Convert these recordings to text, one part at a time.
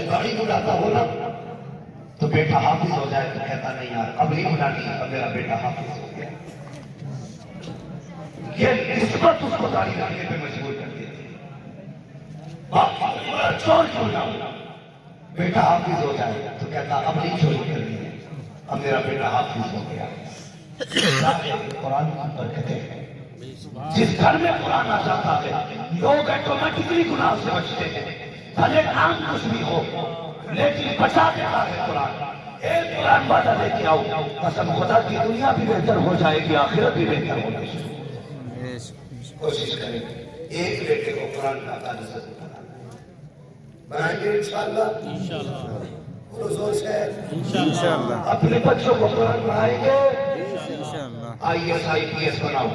گاڑی بلاتا ہو نا تو بیٹا حافظ ہو جائے تو کہتا نہیں یار اب نہیں بلانی، اب میرا بیٹا حافظ ہو گیا. یہ نسبت اس کو داڑھی لانے پہ مجبور کر دیتی. چور کیوں نہ ہو، بیٹا حافظ ہو جائے تو کہتا اب نہیں چوری کرنی ہے، اب میرا بیٹا حافظ ہو گیا. قرآن کی برکتیں ہیں. جس گھر میں قرآن آ جاتا ہے لوگ ایٹومیٹکلی گناہ سے بچتے ہیں. بھلے نام کچھ بھی ہو لیکن بچا دیتا ہے قرآن. ایک قرآن وعدہ لے کے آؤ، قسم خدا کی دنیا بھی بہتر ہو جائے گی، آخرت بھی بہتر ہو جائے گی. کوشش کریں ایک بیٹے کو قرآن کا قاری بنائیں گے انشاءاللہ. بولو زور سے انشاءاللہ. اپنے بچوں کو قرآن پڑھائیں گے انشاءاللہ. IAS بناؤ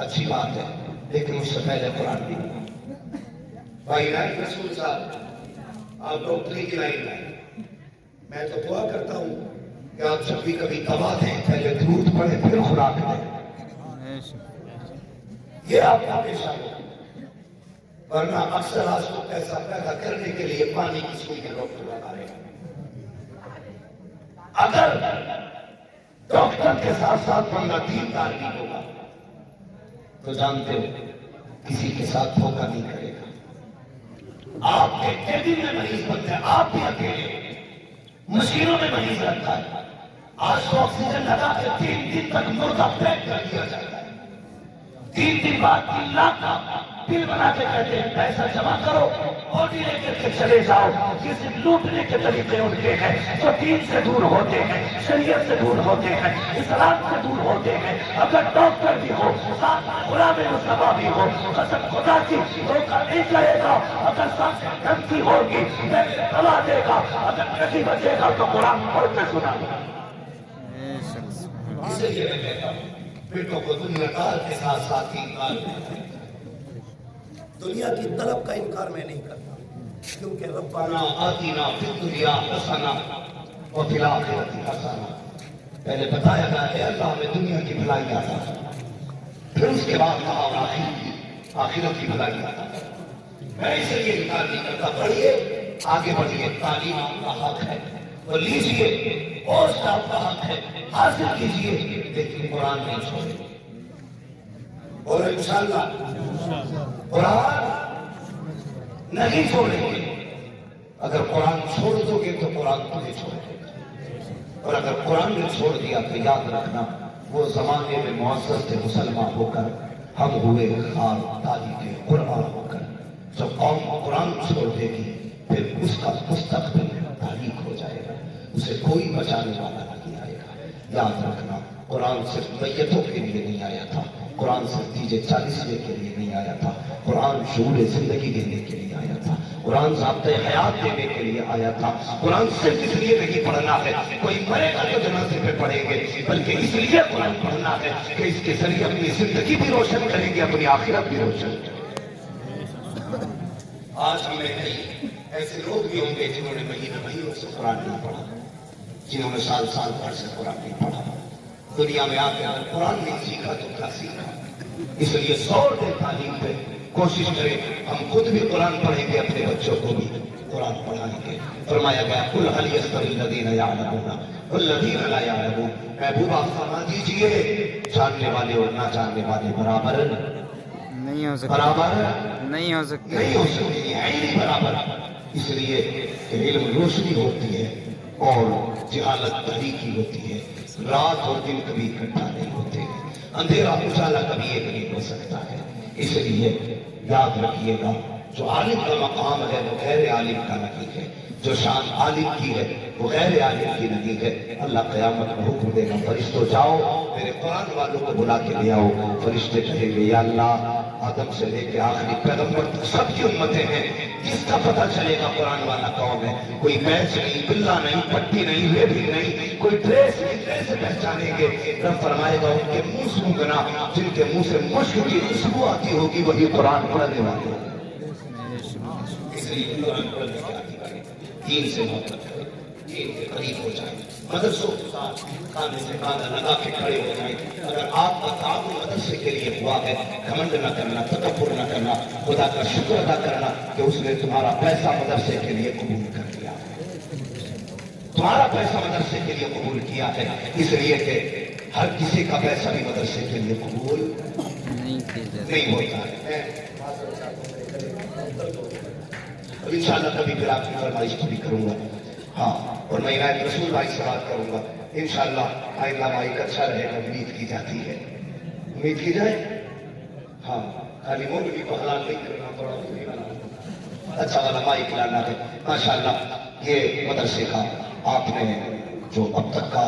اچھی بات ہے، لیکن اس سے پہلے قرآن بھی. بھائی نائب رسول صاحب آپ ڈاکٹری کی لائن میں، میں تو دعا کرتا ہوں کہ آپ جب بھی کبھی دوا دیں پہلے درود پڑھیں پھر خوراک دیں. یہ آپ کا پیشہ ہو، ورنہ اکثر آج کو پیسہ پیدا کرنے کے لیے پانی کی سوئی کے ڈاکٹر لگا رہے ہیں. اگر ڈاکٹر کے ساتھ ساتھ بندہ دیندار بھی ہوگا تو جانتے ہو کسی کے ساتھ دھوکہ نہیں کرے گا. آپ کے کیبن میں مریض بنتے ہیں، آپ بھی اکیلے مشینوں میں مریض رکھتا ہے. آج کو آکسیجن لگا کے 3 دن تک مردہ پیک کر دیا جاتا ہے. 3 دن بعد 3 لاکھ کا بل بنا کے کہتے ہیں پیسہ جمع کرو باڈی لے کر کے چلے جاؤ. یہ صرف لوٹنے کے طریقے ان کے ہیں جو دین سے دور ہوتے ہیں، شریعت سے دور ہوتے ہیں، اسلام سے دور ہوتے ہیں. اگر ڈاکٹر بھی ہو ساتھ غلام مصطفیٰ بھی ہو، قسم خدا کی دھوکہ نہیں کرے گا. اگر ساتھ دھمکی ہوگی دوا دے گا، اگر نہیں بچے گا تو قرآن پڑھ کے سنا گا. اسے یہ میں کہتا ہوں بیٹوں کو دنیا دار کے ساتھ ساتھ انکار کریں. دنیا کی طلب کا انکار میں نہیں کرتا، کیونکہ ربنا آتنا فی الدنیا حسنہ وفی الآخرۃ حسنہ. پہلے بتایا گیا ہے اللہ ہمیں دنیا کی بھلائی عطا فرما، پھر اس کے بعد کہا آخرت کی بھلائی عطا فرما. میں اسے یہ انکار نہیں کرتا. پڑھیے آگے بڑھیے، تعلیم آپ کا حق ہے، وہ لیجیے، پوسٹ آپ کا حق ہے، حاصل کیجیے، لیکن قرآن نہیں چھوڑیں. اور انشاءاللہ قرآن نہیں چھوڑیں گے. اگر قرآن چھوڑ دو گے تو قرآن تمہیں چھوڑ دے گا، اور اگر قرآن نے چھوڑ دیا تو یاد رکھنا وہ زمانے میں معزز تھے مسلمان ہو کر، ہم ہوئے خار تاریخ قرآن ہو کر. جب قوم قرآن چھوڑ دے گی پھر اس کا مستقبل تاریخ ہو جائے گا، اسے کوئی بچانے والا نہیں آئے گا. یاد رکھنا قرآن صرف میتوں کے لیے نہیں آیا تھا، قرآن صرف دیجے 40ویں کے لیے نہیں آیا تھا، قرآن شعور زندگی دینے کے لیے آیا تھا، قرآن ضابطۂ حیات دینے کے لیے آیا تھا. قرآن صرف اس لیے نہیں پڑھنا ہے کوئی مرے گا تو جنازے پہ پڑھیں گے، بلکہ اس لیے قرآن پڑھنا ہے کہ اس کے ذریعے اپنی زندگی بھی روشن کریں گے، اپنی آخرت بھی روشن کریں گے. آج ہمیں کئی ایسے لوگ بھی ہوں گے جنہوں نے مہینوں سے قرآن نہیں پڑھا، جنہوں نے سال بھر سے قرآن نہیں پڑھا. دنیا میں آ کے اگر قرآن نہیں سیکھا تو کیا سیکھا؟ اس لیے زور دے تعلیم پہ، کوشش کریں ہم خود بھی قرآن پڑھیں گے، اپنے بچوں کو بھی قرآن پڑھائیں گے. فرمایا گیا قل هل يستوي الذين يعلمون والذين لا يعلمون. محبوب آپ فرما دیجئے جاننے والے اور نہ جاننے والے برابر نہیں ہو سکتے، برابر نہیں ہو سکتے، نہیں ہو سکتے، یہ ہے نہیں برابر. اس لیے کہ علم روشنی ہوتی ہے اور جہالت تاریکی ہوتی ہے. رات اور دن کبھی اکٹھا نہیں ہوتے، اندھیرا اجالا کبھی ایک نہیں ہو سکتا ہے. اس لیے یاد رکھیے گا جو عالم کا مقام ہے وہ غیر عالم کا نہیں ہے، جو شان عالم کی ہے وہ غیر عالم کی نہیں ہے. اللہ قیامت میں حکم دے گا فرشتوں جاؤ میرے قرآن والوں کو بلا کے لے آؤ. فرشتے کہیں گے یا اللہ آدم سے لے کے آخری پیغمبر تک سب کی امتیں ہیں، کس کا پتہ چلے گا قرآن والا کون ہے؟ کوئی بیچ نہیں، بلا نہیں، پٹی نہیں، ریبھی نہیں، کوئی ڈریس نہیں، کیسے پہچانیں گے؟ رب فرمائے گا ان کے منہ سونگنا، جن کے منہ سے مشک کی خوشبو آتی ہوگی وہی قرآن پڑھنے والے ہیں. اس لیے قرآن پڑھنے کی آتی ہے، دین سے محبت ہے، دین کے قریب ہو جائے. مدرسوں کے ساتھ کانے سے کانا لگا کے کھڑے ہو جائیں. اگر آپ کا تعاون مدرسے کے لیے ہوا ہے، گھمنڈ نہ کرنا، تکبر نہ کرنا، خدا کا شکر ادا کرنا کہ اس نے تمہارا پیسہ مدرسے کے لیے قبول کر لیا. تمہارا پیسہ مدرسے کے لیے قبول کیا ہے، اس لیے کہ ہر کسی کا پیسہ بھی مدرسے کے لیے قبول نہیں ہوتا ہے۔ انشاءاللہ کبھی پھر آپ کی فرمائش کو بھی کروں گا، ہاں، اور میں عنایت رسول بھائی سے بات کروں گا انشاءاللہ۔ آئندہ مائک اچھا رہے گا، امید کی جاتی ہے، امید کی جائے، ہاں، خالی مولوی کو حلال نہیں کرنا، تھوڑا اچھا والا مائک لانا ہے۔ ماشاءاللہ یہ مدرسے کا آپ نے جو اب تک کا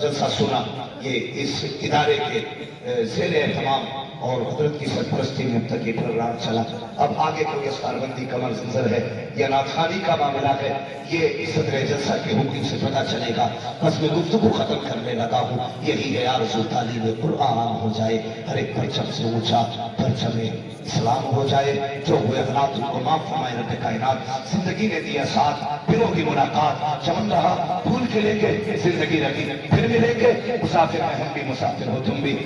جلسہ سنا، یہ اس ادارے کے زیر اہتمام اور حضرت کی سرپرستی میں اب تک یہ پروگرام چلا۔ اب آگے کوئی اسکار بندی کا منظر ہے یا نعت خوانی کا معاملہ ہے، یہ اس صدر جلسہ کے حکم سے پتہ چلے گا۔ بس میں گفتگو ختم کرنے لگا ہوں، یہی ہے آرزو تعلیم قرآن ہو جائے، ہر ایک پرچم سے اونچا پرچم اسلام ہو جائے، جو ہوئے غلط ان کو معاف فرمائے رب کائنات۔ زندگی نے دیا ساتھ، پھروں کی ملاقات، چمن رہا بھول کے لیں گے، زندگی رہی پھر ملیں گے، مسافر میں ہم بھی مسافر ہو تم بھی۔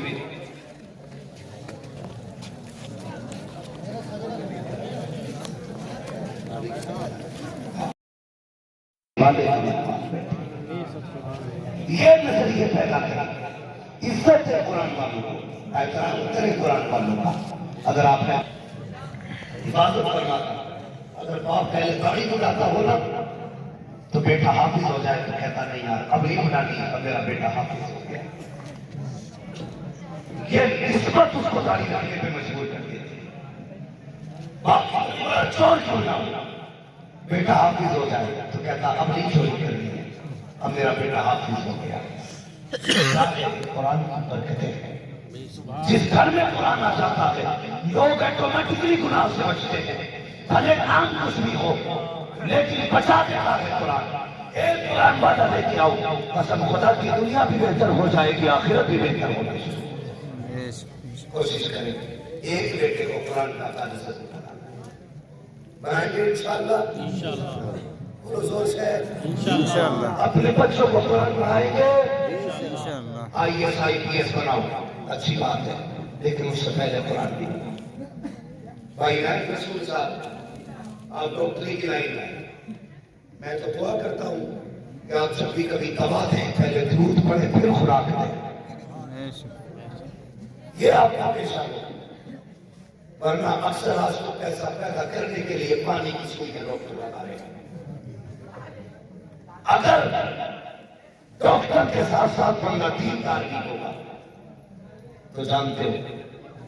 یہ نظریے پیدا کریں، عزت ہے قرآن والوں کو، احترام کریں قرآن والوں کا۔ اگر آپ نے حفاظت کرنا تھا، اگر باپ پہلے گاڑی بلاتا ہو نا تو بیٹا حافظ ہو جائے تو کہتا نہیں یار اب نہیں بنانی، اب میرا بیٹا حافظ ہو گیا۔ یہ نسبت اس کو داڑھی رکھنے پہ مجبور کر دیتی ہے۔ باپ چور کیوں نہ ہو، بیٹا حافظ ہو جائے تو کہتا اب نہیں چوری کرنی ہے، اب میرا بیٹا حافظ ہو گیا۔ قرآن کی برکتیں ہیں، جس گھر میں قرآن آ جاتا ہے لوگ ایٹومیٹکلی گناہ سے بچتے ہیں، بھلے نام کچھ بھی ہو لیکن بچا دیتا ہے قرآن۔ ایک قرآن وعدہ لے کے آؤ، قسم خدا کی دنیا بھی بہتر ہو جائے گی، آخرت بھی بہتر ہو جائے گی۔ کوشش کریں ایک بیٹے کو قرآن کا قادر بنائیں گے انشاءاللہ، بولو زور سے انشاءاللہ۔ اپنے بچوں کو قرآن پڑھائیں گے انشاءاللہ۔ IAS بناؤ، اچھی بات ہے، لیکن اس سے پہلے قرآن بھی۔ بھائی عنایت رسول صاحب، آپ ڈاکٹری کی لائن میں، میں تو دعا کرتا ہوں کہ آپ جب بھی کبھی دوا دیں پہلے درود پڑھیں پھر خوراک دیں، یہ آپ کا پیشہ ہو، ورنہ اکثر آج کو پیسہ پیدا کرنے کے لیے پانی کی سوئی میں ڈاکٹر لگا رہے ہیں۔ اگر ڈاکٹر کے ساتھ ساتھ بندہ دیندار بھی ہوگا تو جانتے ہو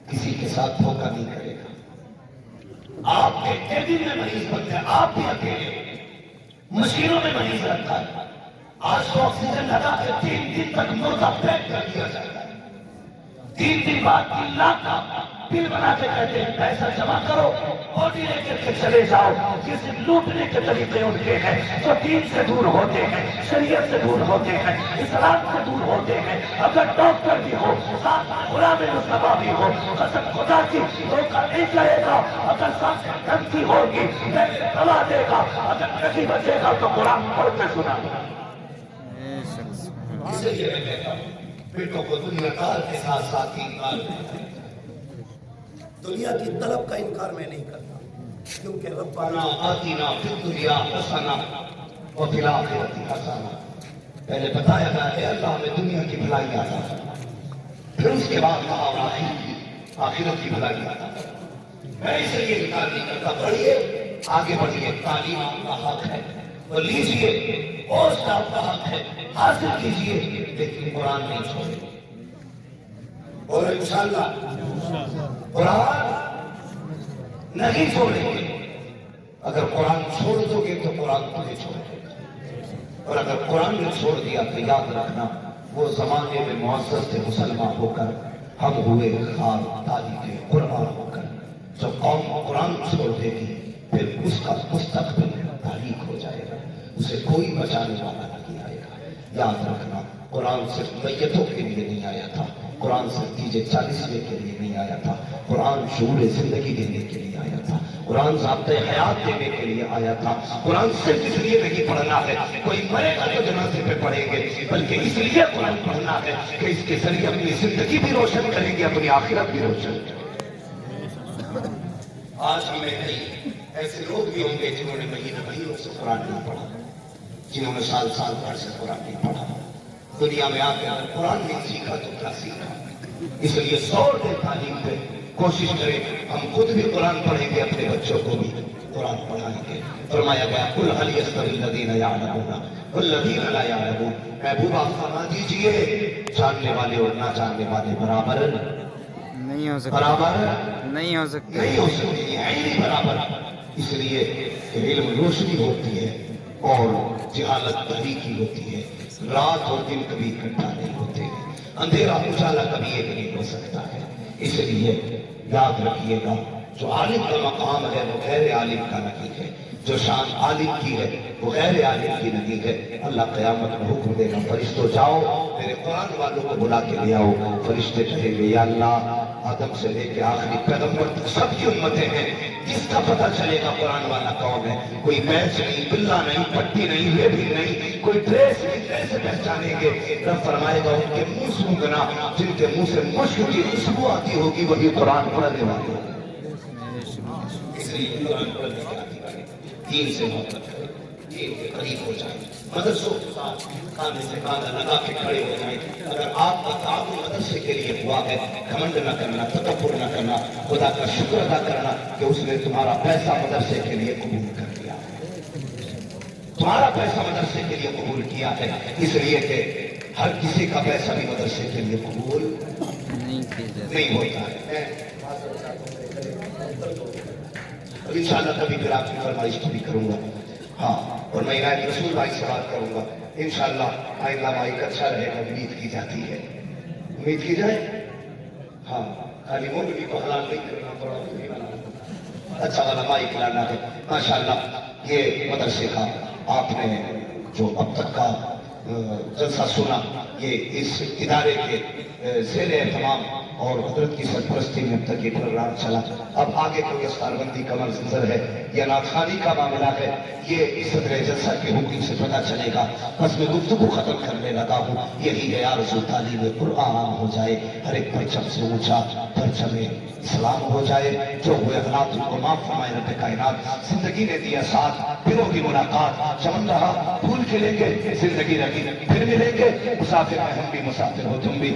کسی کے ساتھ دھوکہ نہیں کرے گا۔ آپ کے کیبن میں مریض بنتے ہیں، آپ بھی اکیلے مشینوں میں مریض رکھتا ہے، آج تو آکسیجن لگا کے 3 دن تک مردہ پیک کر دیا جاتا ہے، 3 دن بعد 3 لاکھ کا بل بنا کے کہتے ہیں پیسہ جمع کرو، باڈی لے کے چلے جاؤ۔ کسی لوٹنے کے طریقے ان کے ہیں جو دین سے دور ہوتے ہیں، شریعت سے دور ہوتے ہیں، اسلام سے دور ہوتے ہیں۔ اگر ڈاکٹر بھی ہو، ساتھ غلام مصطفیٰ بھی ہو، قسم خدا کی دھوکہ نہیں کرے گا۔ اگر ساتھ دھمکی ہوگی دبا دے گا، اگر نہیں بچے گا تو قرآن پڑھ کے سنا گا۔ اسے یہ میں کہتا ہوں بیٹوں کو دنیا دار کے ساتھ ساتھ انکار کرتا ہے۔ دنیا کی طلب کا انکار میں نہیں کرتا، کیونکہ ربنا آتینا فی الدنیا حسنہ وفی الآخرۃ حسنہ، پہلے بتایا گیا ہے اللہ ہمیں دنیا کی بھلائی عطا فرما، پھر اس کے بعد کہا آخرت کی بھلائی عطا فرما۔ میں اس لیے انکار نہیں کرتا، پڑھیے آگے بڑھیے، تعلیم آپ کا حق ہے، وہ لیجیے، پوسٹ آپ کا حق ہے، حاصل کیجیے، لیکن قرآن نہیں چھوڑے، اور انشاءاللہ قرآن نہیں چھوڑیں گے۔ اگر قرآن چھوڑ دو گے تو قرآن تمہیں چھوڑے گا، اور اگر قرآن نے چھوڑ دیا تو یاد رکھنا وہ زمانے میں معزز سے مسلمان ہو کر ہم ہوئے خار تاریخ قرآن ہو کر، جب قوم قرآن چھوڑ دے گی پھر اس کا مستقبل تاریخ ہو جائے گا، اسے کوئی بچانے والا نہیں آئے گا۔ یاد رکھنا قرآن صرف میتوں کے لیے نہیں آیا تھا، قرآن صرف دیجے 40ویں کے لیے نہیں آیا تھا، قرآن شعور زندگی دینے کے لیے آیا تھا، قرآن ضابطۂ حیات دینے کے لیے آیا تھا۔ قرآن صرف اس لیے نہیں پڑھنا ہے کوئی مرے گا تو جنازے پہ پڑھیں گے، بلکہ اس لیے قرآن پڑھنا ہے کہ اس کے ذریعے اپنی زندگی بھی روشن کریں گے، اپنی آخرت بھی روشن کریں گے۔ آج ہمیں کئی ایسے لوگ بھی ہوں گے جنہوں نے مہینوں سے قرآن نہیں پڑھا، جنہوں نے سال سال بھر سے قرآن نہیں پڑھا، دنیا میں آ کے اگر قرآن نہیں سیکھا تو کیا سیکھا؟ اس لیے زور دے تعلیم پہ، کوشش کریں ہم خود بھی قرآن پڑھیں گے، اپنے بچوں کو بھی قرآن پڑھائیں گے۔ فرمایا گیا قل هل يستوي الذين يعلمون والذين لا يعلمون، محبوب آپ فرما دیجئے جاننے والے اور نہ جاننے والے برابر نہیں ہو سکتے، برابر نہیں ہو سکتے، نہیں ہو سکتے، یہ ہے نہیں برابر۔ اس لیے کہ علم روشنی ہوتی ہے اور جہالت تاریکی ہوتی ہے، رات اور دن کبھی اکٹھا نہیں ہوتے ہیں، اندھیرا اجالا کبھی ایک نہیں ہو سکتا ہے۔ اس لیے یاد رکھیے گا جو عالم کا مقام ہے وہ غیر عالم کا نہیں ہے، جو شان عالم کی ہے وہ غیر عالم کی نہیں ہے۔ اللہ قیامت میں حکم دے گا فرشتوں جاؤ میرے قرآن والوں کو بلا کے لے آؤ، فرشتے کہیں گے یا اللہ آدم سے لے کے آخری پیغمبر تک سب کی امتیں ہیں، جس کا پتہ چلے گا قرآن والا کون ہے، کوئی میچ نہیں، بلا نہیں، پٹی نہیں، لیڈی نہیں، کوئی ڈریس نہیں، کیسے پہچانیں گے؟ رب فرمائے گا ان کے منہ سونگنا، جن کے منہ سے مشک کی خوشبو آتی ہوگی وہی قرآن پڑھنے والے ہیں۔ اس لیے قرآن پڑھنے کے آتی ہے، دین سے محبت کریں، دین کے قریب ہو جائیں، مدرسوں کے ساتھ کانے سے کانا لگا کے کھڑے ہو جائیں۔ اگر آپ کا تعاون مدرسے کے لیے ہوا ہے، گھمنڈ نہ کرنا، تکبر نہ کرنا، خدا کا شکر ادا کرنا کہ اس نے تمہارا پیسہ مدرسے کے لیے قبول کر لیا ہے، تمہارا پیسہ مدرسے کے لیے قبول کیا ہے، اس لیے کہ ہر کسی کا پیسہ بھی مدرسے کے لیے قبول نہیں ہوتا ہے۔ انشاءاللہ کبھی پھر آپ کی فرمائش بھی کروں گا، ہاں، اور میں عنایت رسول بھائی سے بات کروں گا انشاءاللہ۔ آئندہ مائک اچھا رہے گا، امید کی جاتی ہے، امید کی جائے، ہاں، خالی مولوی کو حلال نہیں کرنا، تھوڑا اچھا والا مائک لانا ہے۔ ماشاءاللہ یہ مدرسے کا آپ نے جو اب تک کا جلسہ سنا، یہ اس ادارے کے زیر اہتمام اور حضرت کی سرپرستی میں اب تک یہ پروگرام چلا۔ اب آگے کوئی اسکار بندی کا منظر ہے یا نعت کا معاملہ ہے، یہ صدر جلسہ کے حکم سے پتہ چلے گا۔ بس میں گفتگو ختم کرنے لگا ہوں، یہی ہے آرزو تعلیم قرآن ہو جائے، ہر ایک پرچم سے اونچا پرچم اسلام ہو جائے، جو ہوئے غلط ان کو معاف فرمائے رب کائنات۔ زندگی نے دیا ساتھ، پھروں کی ملاقات، چمن رہا پھول کھلیں گے، زندگی رہی پھر ملیں گے، مسافر میں ہم بھی مسافر ہو تم بھی۔